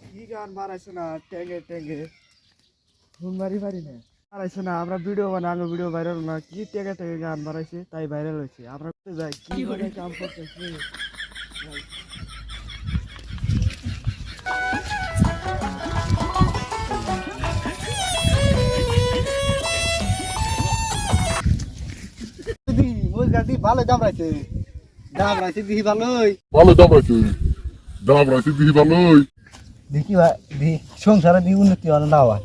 কি গান মারাইছে না টেঙ্গে টেঙ্গে ফোন মারি পারি না মারাইছে না আমরা ভিডিও বানাই আমি ভিডিও ভাইরাল না কি টেঙ্গে টেঙ্গে গান মারাইছে তাই ভাইরাল হয়েছে আমরা কোথায় যাই কি করে কাম করতেছি ভালো দাম রাখছে দেখি ভালোই ভালো দাম রাখছে দাম রাখছে দেখি ভালোই দেখি দেখি সংসারে দিয়ে উন্নতি হয় না হয়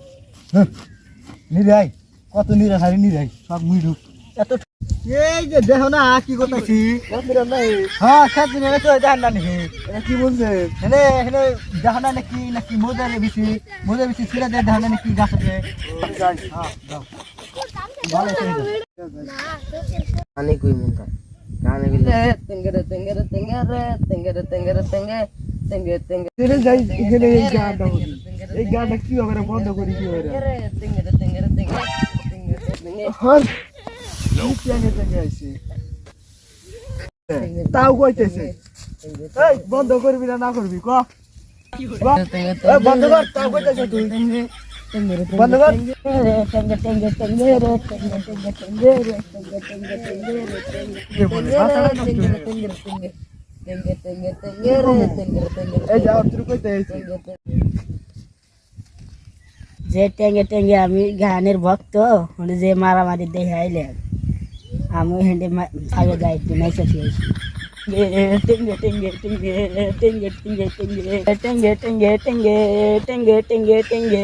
নিরাই কত নিরাই নিরাই সব মুড়ু এত এই যে দেখো না কি করতেছি হ্যাঁ খাত নিয়ে তো দেখেন না নাকি কি বলছে হেনে হেনে দেখো না নাকি মোজারে বেশি ছিঁড়ে দেয় দেখো না নাকি গাছ আছে হ্যাঁ ভালো গানে কই মন কা গানে গেলে তেঙ্গরে তেঙ্গরে তেঙ্গরে তেঙ্গরে তেঙ্গরে তেঙ্গে তেঙ্গে তেঙ্গে তেরে যাই এখানে এই গানটা এই গানটা কি হবে বন্ধ করি কি হবে তেঙ্গরে তেঙ্গরে তেঙ্গে তেঙ্গে হর তেঙ্গে তেঙ্গে আইছে তাও কইতেছে এই বন্ধ করবি না করবি ক বন্ধ কর তাও কইতেছে তুই বন্ধ কর তেঙ্গে তেঙ্গে তেঙ্গে রে তেঙ্গে তেঙ্গে তেঙ্গে রে তেঙ্গে তেঙ্গে তেঙ্গে রে তেঙ্গে তেঙ্গে তেঙ্গে তেঙ্গে তেঙ্গে তেঙ্গে রে তেঙ্গে তেঙ্গে এই যাও তুই কইতেছিস যে টেঙ্গে টেঙ্গে আমি গানের ভক্ত মানে যে মারামারি দেখাইলে আমি হেঁটে আগে যাই একটু নাইসা খেয়েছি টেঙ্গে টেঙ্গে টেঙ্গে টেঙ্গে টেঙ্গে টেঙ্গে টেঙ্গে টেঙ্গে টেঙ্গে টেঙ্গে টেঙ্গে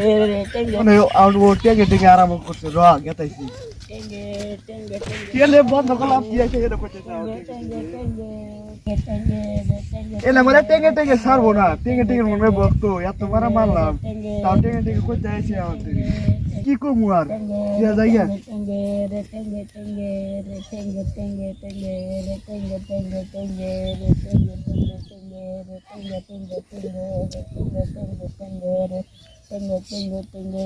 টেঙ্গে মানে আর ও টেঙ্গে টেঙ্গে আরাম করছে র গেতাইছি টেঙ্গে টেঙ্গে টেঙ্গে কেলে বন্ধ করলাম কি আছে এটা কইতেছ টেঙ্গে টেঙ্গে টেঙ্গে টেঙ্গে এলা মানে টেঙ্গে টেঙ্গে ছাড়বো না টেঙ্গে টেঙ্গে মনে ভক্ত এত মারা মারলাম তাও টেঙ্গে টেঙ্গে কইতে আইছি আমাদের কি কমু আর কি যাইয়া টেঙ্গে রে টেঙ্গে টেঙ্গে রে টেঙ্গে টেঙ্গে টেঙ্গে রে টেঙ্গে টেঙ্গে টেঙ্গে রে টেঙ্গে টেঙ্গে টেঙ্গে রে টেঙ্গে টেঙ্গে টেঙ্গে রে টেঙ্গে টেঙ্গে টেঙ্গে রে টেঙ্গে টেঙ্গে টেঙ্গে